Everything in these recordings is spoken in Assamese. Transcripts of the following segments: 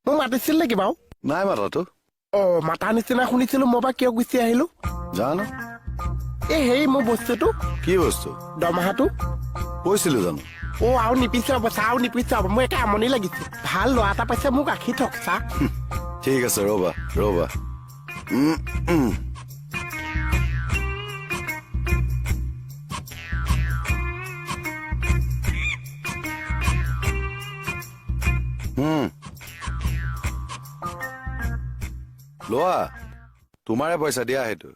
মোক মাতিছিল নেকি বাৰু? নাই মাতাতো। মাতা নিচিনা শুনিছিলো, মই বা কিয় গুচি আহিলো জানো। হেৰি মোৰ বস্তুটো, কি বস্তু? দৰমহাটো। কৈছিলো জানো? আৰু নিপিছাব চা, আৰু নিপিছাব। মোৰ একে আমনি লাগিছে। ভাল ল'ৰা এটা পাইছে, মোক ৰাখি থক চা। ঠিক আছে, ৰবা ৰবা। লোৱা, তোমাৰে পইচা দিয়া সেইটো।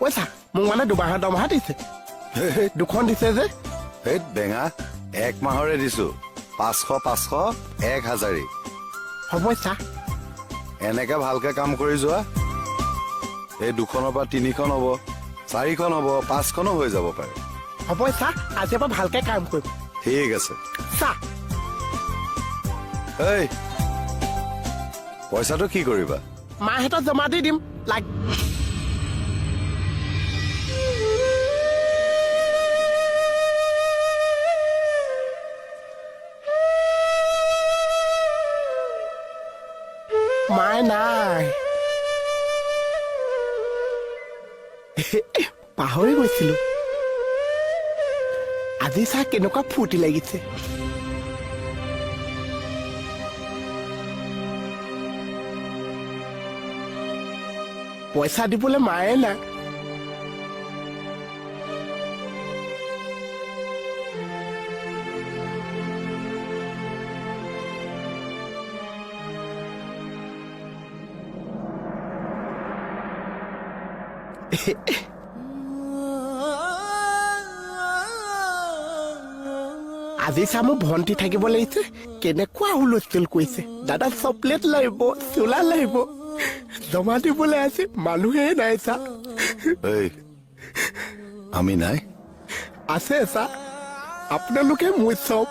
পইচা মোক মানে দুমাহৰ দৰমহা দিছে। দুখন দিছে যে। সেই বেঙা, 1 মাহৰে দিছো। 500 500 1000। হ'ব চা। এনেকে ভালকে কাম কৰি যোৱা, এই 2খনৰ পৰা 3খন হ'ব, 4খন হ'ব, 5খনো হৈ যাব পাৰে। হ'ব চা, আজিৰ পৰা ভালকে কাম কৰিম। ঠিক আছে। চা, এই পইচাটো কি কৰিবা? মাহঁতক জমা দি দিম। মায়ে নাই, পাহৰি গৈছিলো। আজি চা কেনেকুৱা ফূৰ্তি লাগিছে। পইচা দিবলৈ মায়ে নাই। আজি চা মোৰ ভণ্টি থাকিব লাগিছে, কেনেকুৱা হুলস্থুল কৰিছে। দাদা চকলেট লাগিব, চোলা লাগিব, জমা দিবলৈ আছে, মানুহে নাই চা। এই আমি নাই আছে চা, আপোনালোকে মোৰ চব।